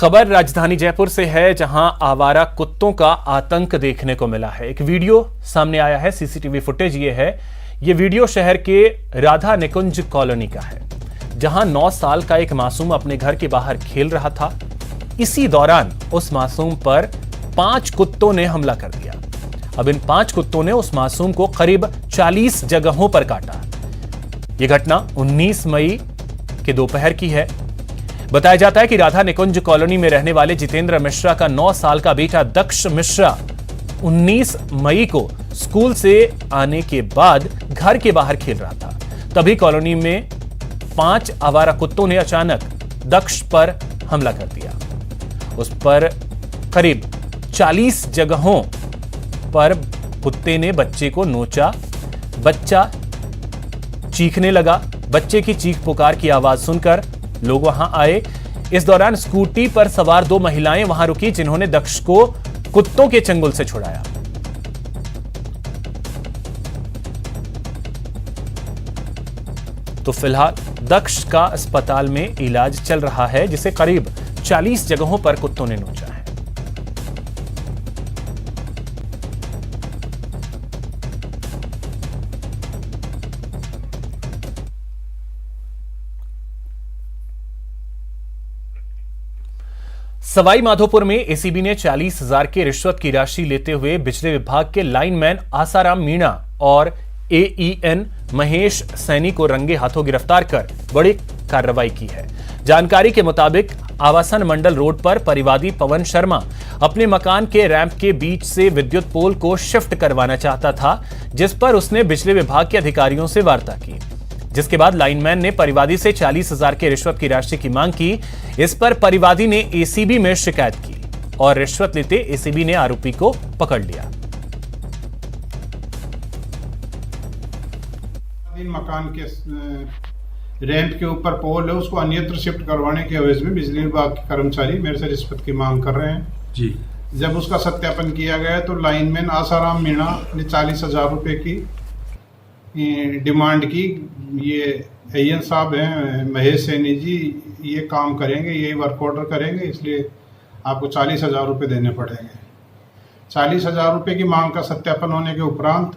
खबर राजधानी जयपुर से है, जहां आवारा कुत्तों का आतंक देखने को मिला है। एक वीडियो सामने आया है, सीसीटीवी फुटेज ये वीडियो शहर के राधा निकुंज कॉलोनी का है, जहां 9 साल का एक मासूम अपने घर के बाहर खेल रहा था। इसी दौरान उस मासूम पर 5 कुत्तों ने हमला कर दिया। अब इन 5 कुत्तों ने उस मासूम को करीब 40 जगहों पर काटा। यह घटना 19 मई के दोपहर की है। बताया जाता है कि राधा निकुंज कॉलोनी में रहने वाले जितेंद्र मिश्रा का 9 साल का बेटा दक्ष मिश्रा 19 मई को स्कूल से आने के बाद घर के बाहर खेल रहा था। तभी कॉलोनी में 5 आवारा कुत्तों ने अचानक दक्ष पर हमला कर दिया। उस पर करीब 40 जगहों पर कुत्ते ने बच्चे को नोचा। बच्चा चीखने लगा। बच्चे की चीख पुकार की आवाज सुनकर लोग वहां आए। इस दौरान स्कूटी पर सवार 2 महिलाएं वहां रुकी, जिन्होंने दक्ष को कुत्तों के चंगुल से छुड़ाया। तो फिलहाल दक्ष का अस्पताल में इलाज चल रहा है, जिसे करीब 40 जगहों पर कुत्तों ने नोचा है। सवाई माधोपुर में एसीबी ने 40,000 की रिश्वत की राशि लेते हुए बिजली विभाग के लाइनमैन आसाराम मीणा और एईएन महेश सैनी को रंगे हाथों गिरफ्तार कर बड़ी कार्रवाई की है। जानकारी के मुताबिक आवासन मंडल रोड पर परिवादी पवन शर्मा अपने मकान के रैंप के बीच से विद्युत पोल को शिफ्ट करवाना चाहता था, जिस पर उसने बिजली विभाग के अधिकारियों से वार्ता की, जिसके बाद लाइनमैन ने परिवादी से 40,000 की रिश्वत की राशि की मांग की। इस पर परिवादी ने एसीबी में शिकायत की और रिश्वत लेते एसीबी ने आरोपी को पकड़ लिया। मकान के रैंप के ऊपर पोल है, उसको अन्यत्र शिफ्ट करवाने के एवज में बिजली विभाग के कर्मचारी मेरे से रिश्वत की मांग कर रहे हैं जी। जब उसका सत्यापन किया गया तो लाइनमैन आसाराम मीणा ने 40,000 रुपए की डिमांड की। ये एएन साहब हैं महेश सैनी जी, ये काम करेंगे, ये वर्क ऑर्डर करेंगे, इसलिए आपको 40,000 रुपये देने पड़ेंगे। 40,000 रुपये की मांग का सत्यापन होने के उपरांत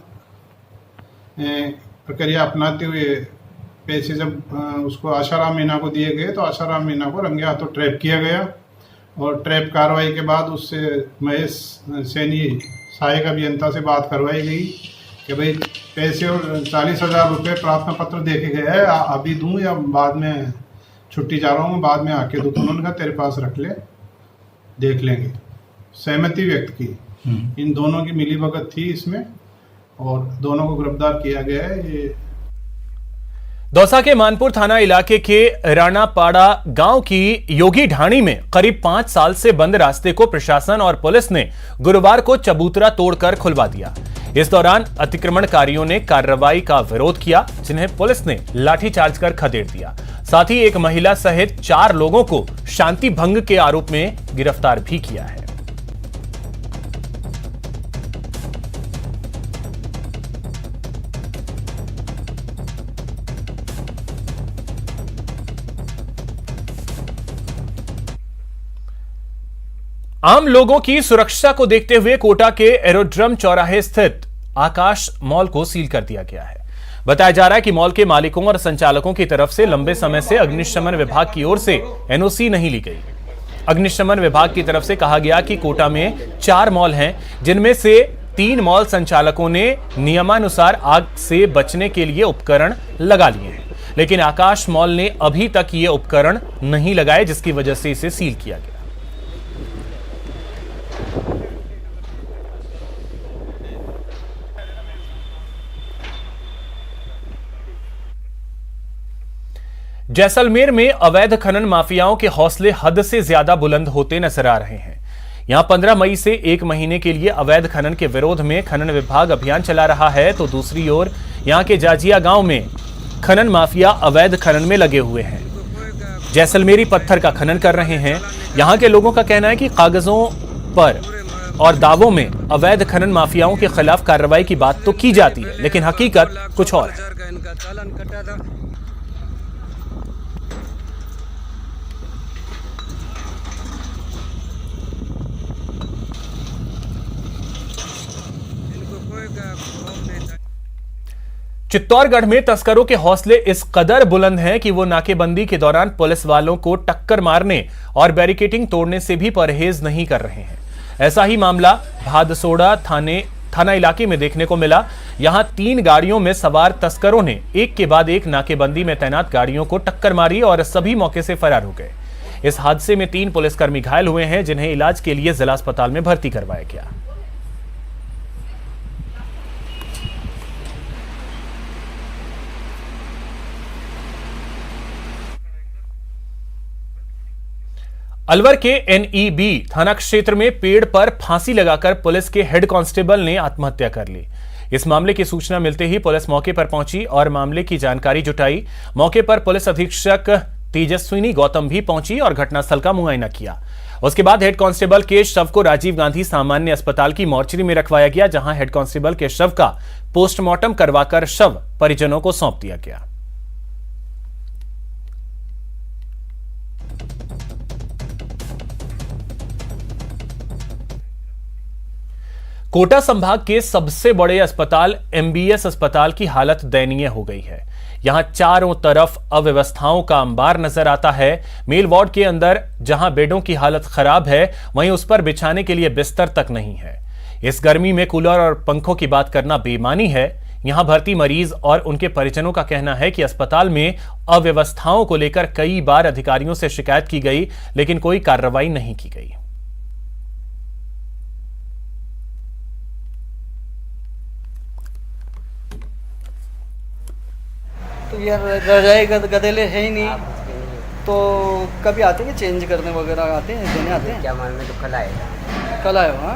प्रक्रिया अपनाते हुए पैसे जब उसको आसाराम मीणा को दिए गए तो आसाराम मीणा को रंगे हाथों ट्रैप किया गया और ट्रैप कार्रवाई के बाद उससे महेश सैनी सहायक अभियंता से बात करवाई गई कि भाई पैसे और 40,000 रुपये प्रार्थना पत्र देके गए हैं, अभी दूं या बाद में, छुट्टी जा रहा हूँ, बाद में आके दूं। तो उन्होंने कहा तेरे पास रख ले, देख लेंगे। सहमति व्यक्त की। इन दोनों की मिलीभगत थी इसमें और दोनों को गिरफ्तार किया गया है। ये दौसा के मानपुर थाना इलाके के राणापाड़ा गांव की योगी ढाणी में करीब 5 साल से बंद रास्ते को प्रशासन और पुलिस ने गुरुवार को चबूतरा तोड़कर खुलवा दिया। इस दौरान अतिक्रमणकारियों ने कार्रवाई का विरोध किया, जिन्हें पुलिस ने लाठीचार्ज कर खदेड़ दिया। साथ ही एक महिला सहित 4 लोगों को शांति भंग के आरोप में गिरफ्तार भी किया है। आम लोगों की सुरक्षा को देखते हुए कोटा के एरोड्रम चौराहे स्थित आकाश मॉल को सील कर दिया गया है। बताया जा रहा है कि मॉल के मालिकों और संचालकों की तरफ से लंबे समय से अग्निशमन विभाग की ओर से एनओसी नहीं ली गई। अग्निशमन विभाग की तरफ से कहा गया कि कोटा में 4 मॉल हैं, जिनमें से 3 मॉल संचालकों ने नियमानुसार आग से बचने के लिए उपकरण लगा लिए हैं, लेकिन आकाश मॉल ने अभी तक ये उपकरण नहीं लगाए, जिसकी वजह से इसे सील किया गया। जैसलमेर में अवैध खनन माफियाओं के हौसले हद से ज्यादा बुलंद होते नजर आ रहे हैं। यहां 15 मई से 1 महीने के लिए अवैध खनन के विरोध में खनन विभाग अभियान चला रहा है, तो दूसरी ओर यहां के जाजिया गांव में खनन माफिया अवैध खनन में लगे हुए हैं। जैसलमेरी पत्थर का खनन कर रहे हैं। यहां के लोगों का कहना है कि कागजों पर और दावों में अवैध खनन माफियाओं के खिलाफ कार्रवाई की बात तो की जाती है, लेकिन हकीकत कुछ और है। चित्तौड़गढ़ में तस्करों के हौसले इस कदर बुलंद हैं कि वो नाकेबंदी के दौरान पुलिस वालों को टक्कर मारने और बैरिकेडिंग तोड़ने से भी परहेज नहीं कर रहे हैं। ऐसा ही मामला भादसोड़ा थाना इलाके में देखने को मिला। यहां 3 गाड़ियों में सवार तस्करों ने एक के बाद एक नाकेबंदी में तैनात गाड़ियों को टक्कर मारी और सभी मौके से फरार हो गए। इस हादसे में 3 पुलिसकर्मी घायल हुए हैं, जिन्हें इलाज के लिए जिला अस्पताल में भर्ती करवाया गया। अलवर के NEB थाना क्षेत्र में पेड़ पर फांसी लगाकर पुलिस के हेड कांस्टेबल ने आत्महत्या कर ली। इस मामले की सूचना मिलते ही पुलिस मौके पर पहुंची और मामले की जानकारी जुटाई। मौके पर पुलिस अधीक्षक तेजस्विनी गौतम भी पहुंची और घटनास्थल का मुआयना किया। उसके बाद हेड कांस्टेबल के शव को राजीव गांधी सामान्य अस्पताल की मोर्चरी में रखवाया गया, जहां हेड कांस्टेबल के शव का पोस्टमार्टम करवाकर शव परिजनों को सौंप दिया गया। कोटा संभाग के सबसे बड़े अस्पताल MBS अस्पताल की हालत दयनीय हो गई है। यहां चारों तरफ अव्यवस्थाओं का अंबार नजर आता है। मेल वार्ड के अंदर जहां बेडों की हालत खराब है, वहीं उस पर बिछाने के लिए बिस्तर तक नहीं है। इस गर्मी में कूलर और पंखों की बात करना बेईमानी है। यहां भर्ती मरीज और उनके परिजनों का कहना है कि अस्पताल में अव्यवस्थाओं को लेकर कई बार अधिकारियों से शिकायत की गई, लेकिन कोई कार्रवाई नहीं की गई। तो यार रजाई गदेले है ही नहीं, तो कभी आते हैं चेंज करने वगैरह आते हैं, देने आते हैं? क्या मान में तो कल आए। कल आए हो? हाँ,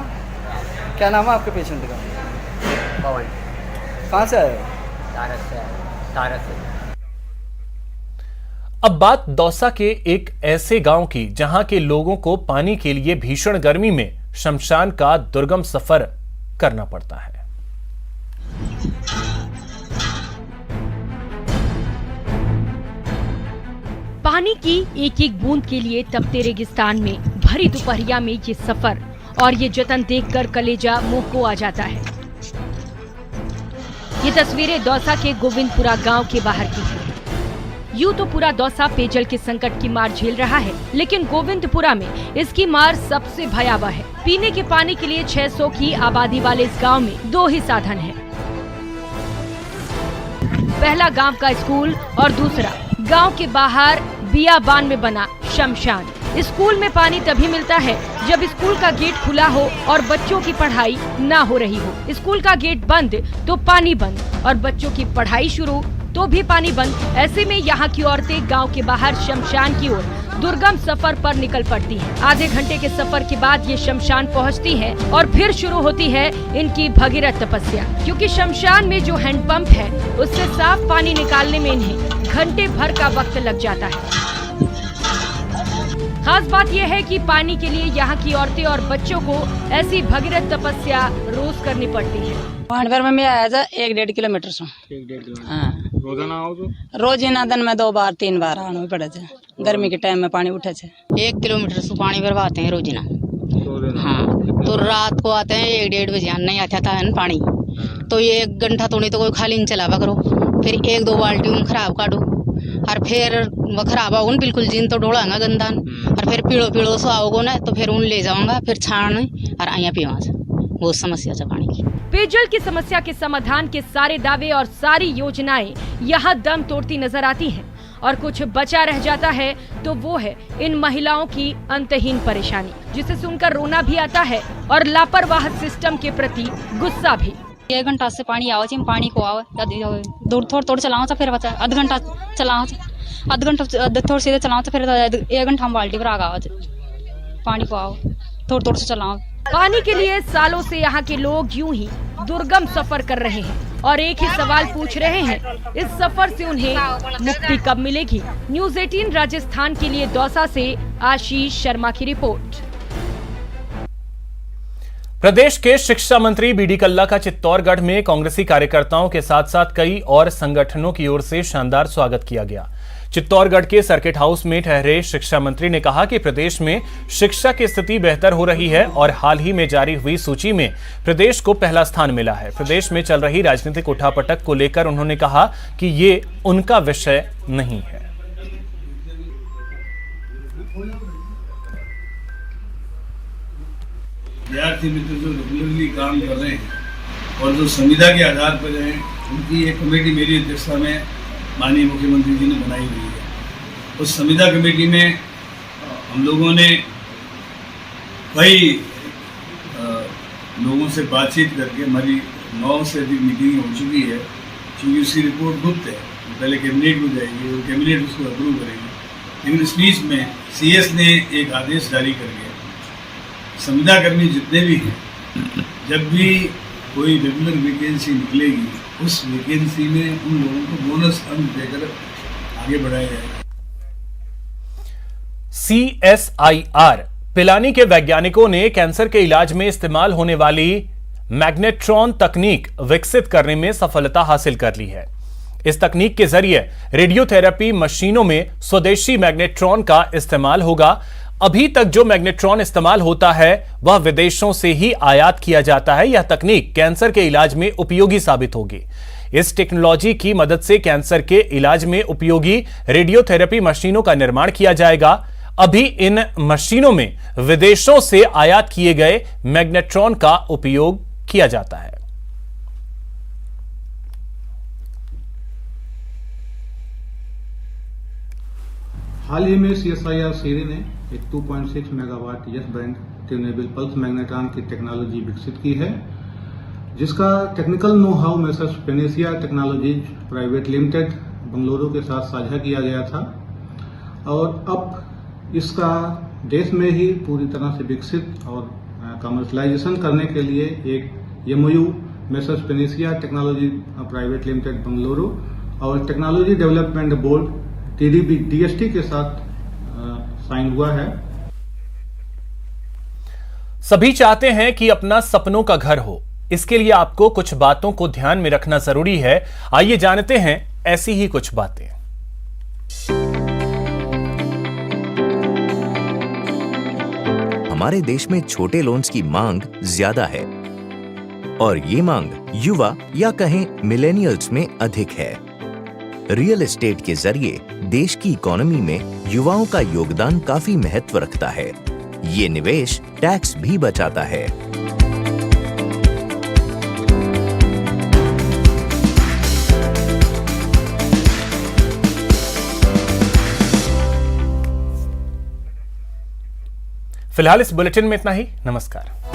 क्या नाम है आपके पेशेंट का? पवन। कहाँ से आए हो? तारक से। अब बात दौसा के एक ऐसे गांव की जहां के लोगों को पानी के लिए भीषण गर्मी में शमशान का दुर्गम सफर करना पड़ता है। पानी की एक एक बूंद के लिए तपते रेगिस्तान में भरी दोपहरिया में ये सफर और ये जतन देखकर कलेजा मुंह को आ जाता है। ये तस्वीरें दौसा के गोविंदपुरा गांव के बाहर की हैं। यूं तो पूरा दौसा पेयजल के संकट की मार झेल रहा है, लेकिन गोविंदपुरा में इसकी मार सबसे भयावह है। पीने के पानी के लिए 600 की आबादी वाले इस गांव में 2 ही साधन हैं। पहला गांव का स्कूल और दूसरा गांव के बाहर बियाबान में बना शमशान। स्कूल में पानी तभी मिलता है जब स्कूल का गेट खुला हो और बच्चों की पढ़ाई ना हो रही हो। स्कूल का गेट बंद तो पानी बंद, और बच्चों की पढ़ाई शुरू तो भी पानी बंद। ऐसे में यहाँ की औरतें गांव के बाहर शमशान की ओर दुर्गम सफर पर निकल पड़ती हैं। आधे घंटे के सफर के बाद ये शमशान पहुँचती हैं और फिर शुरू होती है इनकी भगीरथ तपस्या, क्योंकि शमशान में जो हैंडपंप है उससे साफ पानी निकालने में इन्हें घंटे भर का वक्त लग जाता है। खास बात यह है कि पानी के लिए यहाँ की औरतें और बच्चों को ऐसी भगीरथ तपस्या रोज करनी पड़ती है। भर में आया था 1-1.5 किलोमीटर से। 1-1.5 किलोमीटर। हाँ, रोजाना आओ तो? रोज ना दिन में 2 बार 3 बार आना पड़े थे। गर्मी के टाइम में पानी उठे थे। 1 किलोमीटर से पानी भरवाते हैं रोजाना। हाँ, तो रात को आते हैं 1-1.5 बजे, नहीं आता था न पानी, तो ये 1 घंटा तो नहीं तो कोई खाली नहीं चलावा करो, फिर 1-2 बाल्टी उन खराब काटो, और फिर वो खराब आओ बिल्कुल जिन तो ढोलांगा गंदान, और फिर पीड़ो पीड़ो सो आओगे ना तो फिर उन ले जाऊंगा, फिर छान और आया पीवा। वो समस्या है पानी की। पेयजल की समस्या के समाधान के सारे दावे और सारी योजनाएं यहाँ दम तोड़ती नजर आती हैं, और कुछ बचा रह जाता है तो वो है इन महिलाओं की अंतहीन परेशानी, जिसे सुनकर रोना भी आता है और लापरवाह सिस्टम के प्रति गुस्सा भी। 1 घंटा से पानी आओ, पानी को आओ दूर थोड़ा चलाओ तो फिर बचा आधा घंटा चलाओ, आधा घंटा थोड़ा सीधे चलाओ तो फिर 1 घंटा हम बाल्टी पर आ पानी को आओ, थोड़ा से चलाओ। पानी के लिए सालों से यहाँ के लोग यूं ही दुर्गम सफर कर रहे हैं और एक ही सवाल पूछ रहे हैं, इस सफर से उन्हें मुक्ति कब मिलेगी। न्यूज़ 18 राजस्थान के लिए दौसा से आशीष शर्मा की रिपोर्ट। प्रदेश के शिक्षा मंत्री बीडी कल्ला का चित्तौड़गढ़ में कांग्रेसी कार्यकर्ताओं के साथ साथ कई और संगठनों की ओर से शानदार स्वागत किया गया। चित्तौड़गढ़ के सर्किट हाउस में ठहरे शिक्षा मंत्री ने कहा कि प्रदेश में शिक्षा की स्थिति बेहतर हो रही है और हाल ही में जारी हुई सूची में प्रदेश को पहला स्थान मिला है। प्रदेश में चल रही राजनीतिक उठापटक को लेकर उन्होंने कहा कि ये उनका विषय नहीं है। विद्यार्थी मित्र जो रेगुलरली काम कर रहे हैं और जो संविदा के आधार पर हैं, उनकी एक कमेटी मेरी अध्यक्षता में माननीय मुख्यमंत्री जी ने बनाई हुई है। उस संविदा कमेटी में हम लोगों ने कई लोगों से बातचीत करके हमारी 9 से अधिक मीटिंग हो चुकी है। क्योंकि उसकी रिपोर्ट गुप्त है, पहले कैबिनेट में जाएगी और कैबिनेट उसको अप्रूव करेगी। लेकिन इस बीच में CS ने एक आदेश जारी करके संविदा कर्मी जितने भी हैं, जब भी कोई रेगुलर वैकेंसी निकलेगी, उस वैकेंसी में उन लोगों को बोनस अंक देकर आगे बढ़ाया जाएगा। CSIR पिलानी के वैज्ञानिकों ने कैंसर के इलाज में इस्तेमाल होने वाली मैग्नेट्रॉन तकनीक विकसित करने में सफलता हासिल कर ली है। इस तकनीक के जरिए रेडियोथेरेपी मशीनों में स्वदेशी मैग्नेट्रॉन का इस्तेमाल होगा। अभी तक जो मैग्नेट्रॉन इस्तेमाल होता है वह विदेशों से ही आयात किया जाता है। यह तकनीक कैंसर के इलाज में उपयोगी साबित होगी। इस टेक्नोलॉजी की मदद से कैंसर के इलाज में उपयोगी रेडियोथेरेपी मशीनों का निर्माण किया जाएगा। अभी इन मशीनों में विदेशों से आयात किए गए मैग्नेट्रॉन का उपयोग किया जाता है। हाल ही में CSIR सीरी ने एक 2.6 megawatt yes band tunable pulse magnetron की टेक्नोलॉजी विकसित की है, जिसका technical know how messrs Panacea technologies private limited Bengaluru के साथ साझा किया गया था और अब इसका देश में ही पूरी तरह से विकसित और कमर्शलाइजेशन करने के लिए एक MOU messrs Panacea technology private limited Bengaluru और टेक्नोलॉजी डेवलपमेंट बोर्ड TDB-DST के साथ साइन हुआ है। सभी चाहते हैं कि अपना सपनों का घर हो। इसके लिए आपको कुछ बातों को ध्यान में रखना जरूरी है। आइए जानते हैं ऐसी ही कुछ बातें। हमारे देश में छोटे लोन्स की मांग ज्यादा है और ये मांग युवा या कहें मिलेनियल्स में अधिक है। रियल एस्टेट के जरिए देश की इकोनॉमी में युवाओं का योगदान काफी महत्व रखता है। ये निवेश टैक्स भी बचाता है। फिलहाल इस बुलेटिन में इतना ही। नमस्कार।